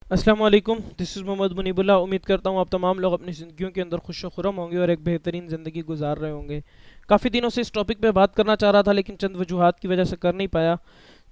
अस्सलाम वालेकुम, this is Mohammad मुनीबुल्लाह। उम्मीद करता हूँ आप तमाम लोग अपनी ज़िंदगियों के अंदर खुश व खुर्रम होंगे और एक बेहतरीन ज़िंदगी गुजार रहे होंगे। काफ़ी दिनों से इस टॉपिक पे बात करना चाह रहा था लेकिन चंद वजूहात की वजह से कर नहीं पाया।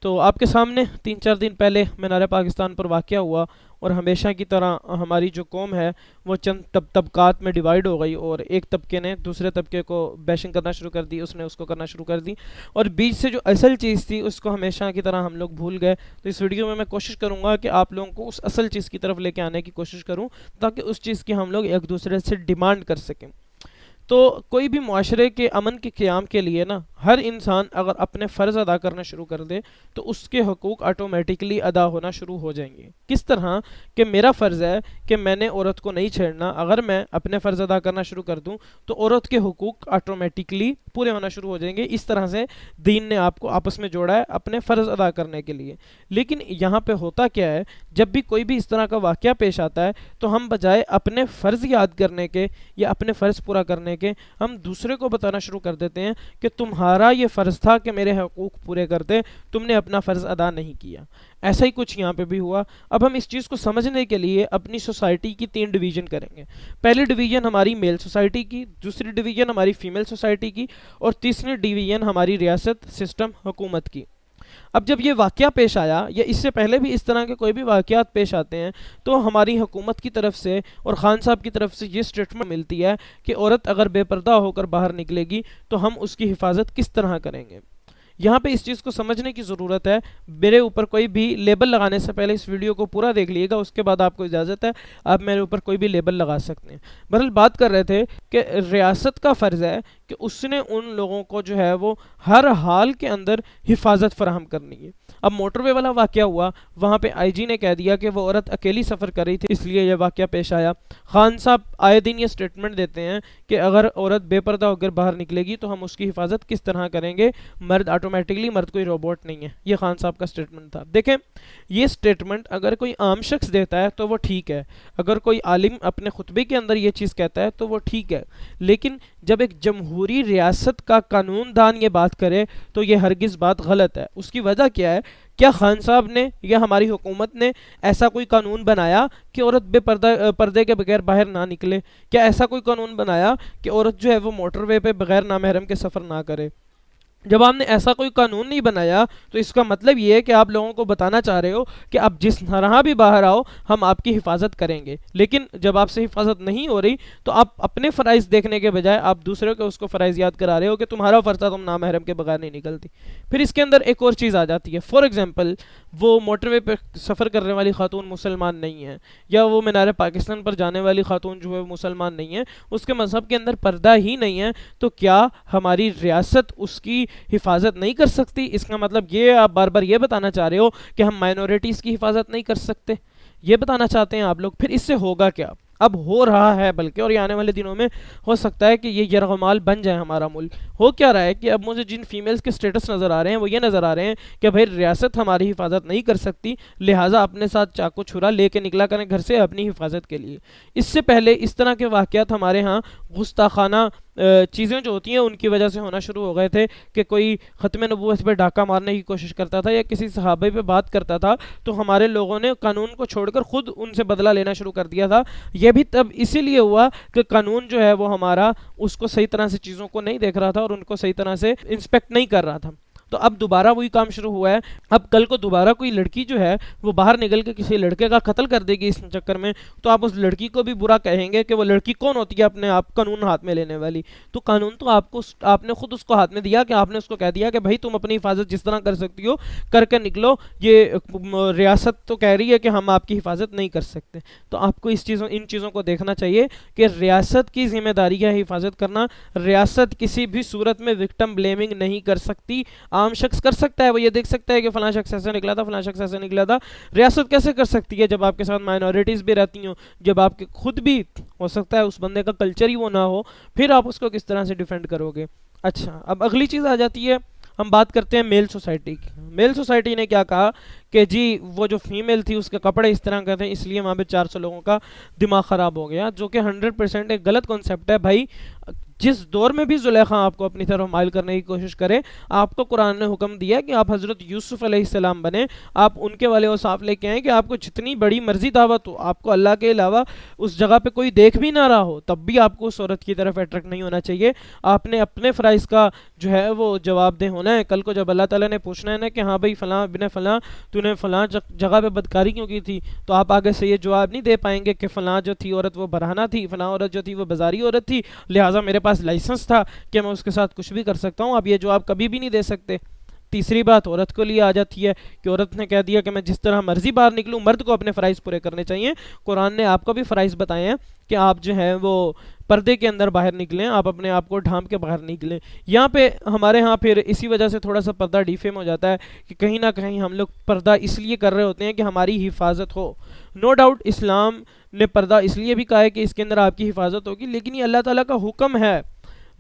तो आपके सामने 3-4 दिन पहले मीनार पाकिस्तान पर वाक़या हुआ और हमेशा की तरह हमारी जो कौम है वो चंद तबकात में डिवाइड हो गई और एक तबके ने दूसरे तबके को बैशिंग करना शुरू कर दी, उसने उसको करना शुरू कर दी और बीच से जो असल चीज़ थी उसको हमेशा की तरह हम लोग भूल गए। तो इस वीडियो में मैं कोशिश करूँगा कि आप लोगों को उस असल चीज़ की तरफ लेके आने की कोशिश करूँ ताकि उस चीज़ की हम लोग एक दूसरे से डिमांड कर सकें। तो कोई भी मुआशरे के अमन के क़याम के लिए ना हर इंसान अगर अपने फ़र्ज़ अदा करना शुरू कर दे तो उसके हकूक़ ऑटोमेटिकली अदा होना शुरू हो जाएंगे। किस तरह कि मेरा फ़र्ज़ है कि मैंने औरत को नहीं छेड़ना, अगर मैं अपने फ़र्ज़ अदा करना शुरू कर दूं तो औरत के हकूक़ ऑटोमेटिकली पूरे होना शुरू हो जाएंगे। इस तरह से दीन ने आपको आपस में जोड़ा है अपने फ़र्ज़ अदा करने के लिए। लेकिन यहाँ पे होता क्या है, जब भी कोई भी इस तरह का वाक़या पेश आता है तो हम बजाय अपने फ़र्ज़ याद करने के या अपने फ़र्ज़ पूरा करने के हम दूसरे को बताना शुरू कर देते हैं कि तुम्हारा ये फ़र्ज़ था कि मेरे हकूक़ पूरे कर दे, तुमने अपना फ़र्ज़ अदा नहीं किया। ऐसा ही कुछ यहाँ पे भी हुआ। अब हम इस चीज़ को समझने के लिए अपनी सोसाइटी की 3 डिवीज़न करेंगे। पहली डिवीज़न हमारी मेल सोसाइटी की, दूसरी डिवीज़न हमारी फ़ीमेल सोसाइटी की और तीसरी डिवीज़न हमारी रियासत सिस्टम हुकूमत की। अब जब ये वाक़या पेश आया या इससे पहले भी इस तरह के कोई भी वाक़यात पेश आते हैं तो हमारी हुकूमत की तरफ से और ख़ान साहब की तरफ से ये स्टेटमेंट मिलती है कि औरत अगर बेपर्दा होकर बाहर निकलेगी तो हम उसकी हिफाजत किस तरह करेंगे। यहाँ पे इस चीज़ को समझने की ज़रूरत है। मेरे ऊपर कोई भी लेबल लगाने से पहले इस वीडियो को पूरा देख लीजिएगा, उसके बाद आपको इजाज़त है आप मेरे ऊपर कोई भी लेबल लगा सकते हैं। बहरहाल बात कर रहे थे कि रियासत का फ़र्ज़ है कि उसने उन लोगों को जो है वो हर हाल के अंदर हिफाजत फराहम करनी है। अब मोटरवे वाला वाक़या हुआ, वहाँ पे आईजी ने कह दिया कि वो औरत अकेली सफ़र कर रही थी इसलिए यह वाक़या पेश आया। ख़ान साहब आए दिन ये स्टेटमेंट देते हैं कि अगर औरत बेपर्दा होकर बाहर निकलेगी तो हम उसकी हिफाजत किस तरह करेंगे, मर्द ऑटोमेटिकली, मर्द कोई रोबोट नहीं है। ये खान साहब का स्टेटमेंट था। देखें, ये स्टेटमेंट अगर कोई आम शख्स देता है तो वो ठीक है, अगर कोई आलिम अपने खुतबे के अंदर ये चीज़ कहता है तो वो ठीक है, लेकिन जब एक जमहूरी रियासत का कानून दान ये बात करे तो ये हरगिज़ बात गलत है। उसकी वजह क्या है? क्या खान साहब ने या हमारी हुकूमत ने ऐसा कोई कानून बनाया कि औरत पर्दे के बगैर बाहर ना निकले? क्या ऐसा कोई कानून बनाया कि औरत जो है वो मोटरवे पे बगैर नामहरम के सफ़र ना करे? जब आपने ऐसा कोई कानून नहीं बनाया तो इसका मतलब ये है कि आप लोगों को बताना चाह रहे हो कि आप जिस तरह भी बाहर आओ हम आपकी हिफाजत करेंगे। लेकिन जब आपसे हिफाजत नहीं हो रही तो आप अपने फ़राइज़ देखने के बजाय आप दूसरे को उसको फ़राइज़ याद करा रहे हो कि तुम्हारा फ़र्ज़ था, तुम नामहरम के बगैर नहीं निकलती। फिर इसके अंदर एक और चीज़ आ जाती है। फॉर एग्ज़ाम्पल, वो मोटरवे पर सफ़र करने वाली खातून मुसलमान नहीं है या वो मीनार पाकिस्तान पर जाने वाली खातून जो है मुसलमान नहीं है, उसके मज़हब के अंदर पर्दा ही नहीं है, तो क्या हमारी रियासत उसकी हिफाजत नहीं कर सकती? इसका मतलब ये आप बार बार ये बताना चाह रहे हो कि हम माइनॉरिटीज़ की हिफाजत नहीं कर सकते, ये बताना चाहते हैं आप लोग। फिर इससे होगा क्या? अब हो रहा है बल्कि, और ये आने वाले दिनों में हो सकता है कि ये यरगमाल बन जाए हमारा मुल्क। हो क्या रहा है कि अब मुझे जिन फीमेल्स के स्टेटस नज़र आ रहे हैं वो ये नज़र आ रहे हैं कि भाई रियासत हमारी हिफाजत नहीं कर सकती, लिहाजा अपने साथ चाकू छुरा लेके निकला करें घर से अपनी हिफाजत के लिए। इससे पहले इस तरह के वाक़यात हमारे यहाँ गुस्ताखाना चीज़ें जो होती हैं उनकी वजह से होना शुरू हो गए थे कि कोई ख़त्म नबूवत पे डाका मारने की कोशिश करता था या किसी सहाबे पे बात करता था तो हमारे लोगों ने कानून को छोड़कर ख़ुद उनसे बदला लेना शुरू कर दिया था। यह भी तब इसीलिए हुआ कि कानून जो है वो हमारा उसको सही तरह से चीज़ों को नहीं देख रहा था और उनको सही तरह से इंस्पेक्ट नहीं कर रहा था। तो अब दोबारा वही काम शुरू हुआ है। अब कल को दोबारा कोई लड़की जो है वो बाहर निकल के किसी लड़के का कत्ल कर देगी इस चक्कर में, तो आप उस लड़की को भी बुरा कहेंगे कि वो लड़की कौन होती है अपने आप कानून हाथ में लेने वाली? तो कानून तो आपने खुद उसको हाथ में दिया कि आपने उसको कह दिया कि भाई तुम अपनी हिफाजत जिस तरह कर सकती हो करके निकलो, ये रियासत तो कह रही है कि हम आपकी हिफाजत नहीं कर सकते। तो आपको इन चीज़ों को देखना चाहिए कि रियासत की जिम्मेदारी है हिफाजत करना। रियासत किसी भी सूरत में विक्टिम ब्लेमिंग नहीं कर सकती। आम शख्स कर सकता है, वो ये देख सकता है कि फलां शख्स ऐसे निकला था, फलां शख्स ऐसे निकला था। रियासत कैसे कर सकती है जब आपके साथ माइनॉरिटीज़ भी रहती हों, जब आपके खुद भी हो सकता है उस बंदे का कल्चर ही वो ना हो, फिर आप उसको किस तरह से डिफेंड करोगे? अच्छा, अब अगली चीज़ आ जाती है, हम बात करते हैं मेल सोसाइटी की। मेल सोसाइटी ने क्या कहा कि जी वो जो फीमेल थी उसके कपड़े इस तरह के थे इसलिए वहाँ पे 400 लोगों का दिमाग ख़राब हो गया, जो कि 100% एक गलत कॉन्सेप्ट है। भाई جس دور میں بھی زلیخا آپ کو اپنی طرف مائل کرنے کی کوشش کرے، آپ کو قرآن نے حکم دیا کہ آپ حضرت یوسف علیہ السلام بنے، آپ ان کے والے اوصاف لے کے آئیں کہ آپ کو جتنی بڑی مرضی دعوت ہو، آپ کو اللہ کے علاوہ اس جگہ پہ کوئی دیکھ بھی نہ رہا ہو، تب بھی آپ کو اس عورت کی طرف اٹریکٹ نہیں ہونا چاہیے. آپ نے اپنے فرائض کا جو ہے وہ جواب دہ ہونا ہے. کل کو جب اللہ تعالیٰ نے پوچھنا ہے نا کہ ہاں بھائی فلاں بن فلاں تو نے فلاں جگہ پہ بدکاری کیوں کی تھی، تو آپ آگے سے یہ جواب نہیں دے پائیں گے کہ فلاں جو تھی عورت وہ برہنہ تھی، فلاں عورت جو تھی وہ بازاری عورت تھی، لہٰذا میرے پاس لائسنس تھا کہ میں اس کے ساتھ کچھ بھی کر سکتا ہوں. آپ یہ جواب کبھی بھی نہیں دے سکتے. تیسری بات عورت کو لیے آ جاتی ہے کہ عورت نے کہہ دیا کہ میں جس طرح مرضی باہر نکلوں. مرد کو اپنے فرائض پورے کرنے چاہیے. قرآن نے آپ کو بھی فرائض بتائے ہیں کہ آپ جو ہے وہ پردے کے اندر باہر نکلیں، آپ اپنے آپ کو ڈھانپ کے باہر نکلیں. یہاں پہ ہمارے ہاں پھر اسی وجہ سے تھوڑا سا پردہ ڈیفیم ہو جاتا ہے کہ کہیں نہ کہیں ہم لوگ پردہ اس لیے کر رہے ہوتے ہیں کہ ہماری حفاظت ہو. نو ڈاؤٹ اسلام نے پردہ اس لیے بھی کہا ہے کہ اس کے اندر آپ کی حفاظت ہوگی، لیکن یہ اللہ تعالیٰ کا حکم ہے.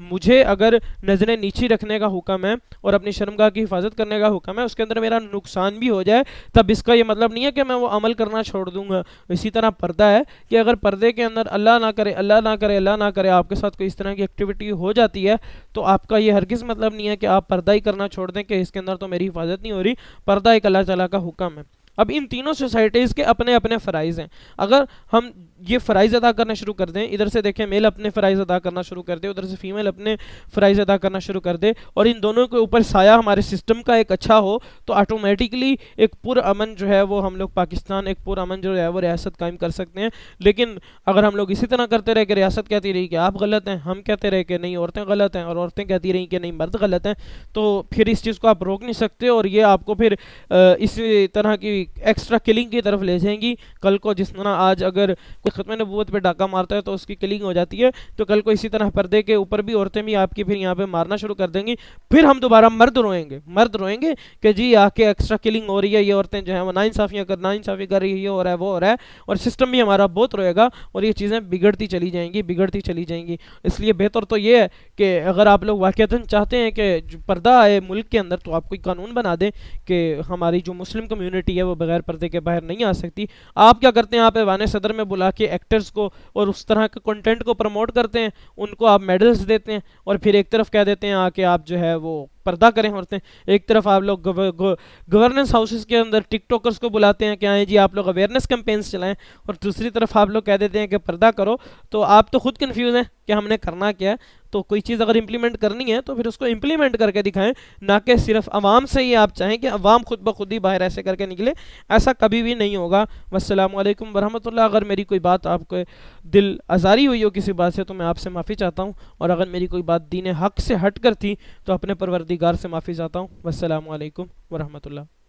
مجھے اگر نظریں نیچی رکھنے کا حکم ہے اور اپنی شرمگاہ کی حفاظت کرنے کا حکم ہے، اس کے اندر میرا نقصان بھی ہو جائے، تب اس کا یہ مطلب نہیں ہے کہ میں وہ عمل کرنا چھوڑ دوں گا. اسی طرح پردہ ہے کہ اگر پردے کے اندر اللہ نہ کرے اللہ نہ کرے اللہ نہ کرے آپ کے ساتھ کوئی اس طرح کی ایکٹیویٹی ہو جاتی ہے، تو آپ کا یہ ہرگز مطلب نہیں ہے کہ آپ پردہ ہی کرنا چھوڑ دیں کہ اس کے اندر تو میری حفاظت نہیں ہو رہی. پردہ ایک اللہ تعالیٰ کا حکم ہے. اب ان تینوں سوسائٹیز کے اپنے اپنے فرائض ہیں. اگر ہم یہ فرائض ادا کرنا شروع کر دیں، ادھر سے دیکھیں میل اپنے فرائض ادا کرنا شروع کر دے، ادھر سے فیمیل اپنے فرائض ادا کرنا شروع کر دے، اور ان دونوں کے اوپر سایہ ہمارے سسٹم کا ایک اچھا ہو، تو آٹومیٹکلی ایک پرامن جو ہے وہ ہم لوگ پاکستان ایک پرامن جو ہے وہ ریاست قائم کر سکتے ہیں. لیکن اگر ہم لوگ اسی طرح کرتے رہے کہ ریاست کہتی رہی کہ آپ غلط ہیں، ہم کہتے رہے کہ نہیں عورتیں غلط ہیں، اور عورتیں کہتی رہیں کہ نہیں مرد غلط ہیں، تو پھر اس چیز کو آپ روک نہیں سکتے، اور یہ آپ کو پھر اسی طرح کی ایکسٹرا کلنگ کی طرف لے جائیں گی. کل کو جس طرح آج اگر کوئی ختم نبوت پہ ڈاکہ مارتا ہے تو اس کی کلنگ ہو جاتی ہے، تو کل کو اسی طرح پردے کے اوپر بھی عورتیں بھی آپ کی پھر یہاں پہ مارنا شروع کر دیں گی. پھر ہم دوبارہ مرد روئیں گے کہ جی آ کے ایکسٹرا کلنگ ہو رہی ہے، یہ عورتیں جو ہیں وہ ناانصافی کر رہی ہے، یہ ہو رہا ہے وہ ہو رہا ہے، اور سسٹم بھی ہمارا بہت روئے گا، اور یہ چیزیں بگڑتی چلی جائیں گی. اس لیے بہتر تو یہ ہے کہ اگر آپ لوگ واقعتاً چاہتے ہیں کہ جو پردہ آئے ملک کے اندر، تو آپ کوئی قانون بنا دیں کہ ہماری جو مسلم کمیونٹی ہے وہ بغیر پردے کے باہر نہیں آ سکتی. آپ کیا کرتے ہیں؟ آپ ایوان صدر میں بلا کے ایکٹرز کو اور اس طرح کے کنٹینٹ کو پروموٹ کرتے ہیں، ان کو آپ میڈلز دیتے ہیں، اور پھر ایک طرف کہہ دیتے ہیں آ کے آپ جو ہے وہ پردہ کریں عورتیں. ایک طرف آپ لوگ گورننس ہاؤسز کے اندر ٹک ٹاکرز کو بلاتے ہیں کہ آئیں جی آپ لوگ اویئرنیس کمپینز چلائیں، اور دوسری طرف آپ لوگ کہہ دیتے ہیں کہ پردہ کرو. تو آپ تو خود کنفیوز ہیں کہ ہم نے کرنا کیا ہے. تو کوئی چیز اگر امپلیمنٹ کرنی ہے تو پھر اس کو امپلیمنٹ کر کے دکھائیں، نہ کہ صرف عوام سے ہی آپ چاہیں کہ عوام خود بخود ہی باہر ایسے کر کے نکلے. ایسا کبھی بھی نہیں ہوگا. والسلام علیکم ورحمۃ اللہ. اگر میری کوئی بات آپ کو دل آزاری ہوئی ہو کسی بات سے تو میں آپ سے معافی چاہتا ہوں، اور اگر میری کوئی بات دین حق سے ہٹ کر تھی تو اپنے پروردگار سے معافی چاہتا ہوں. والسلام علیکم ورحمۃ اللہ.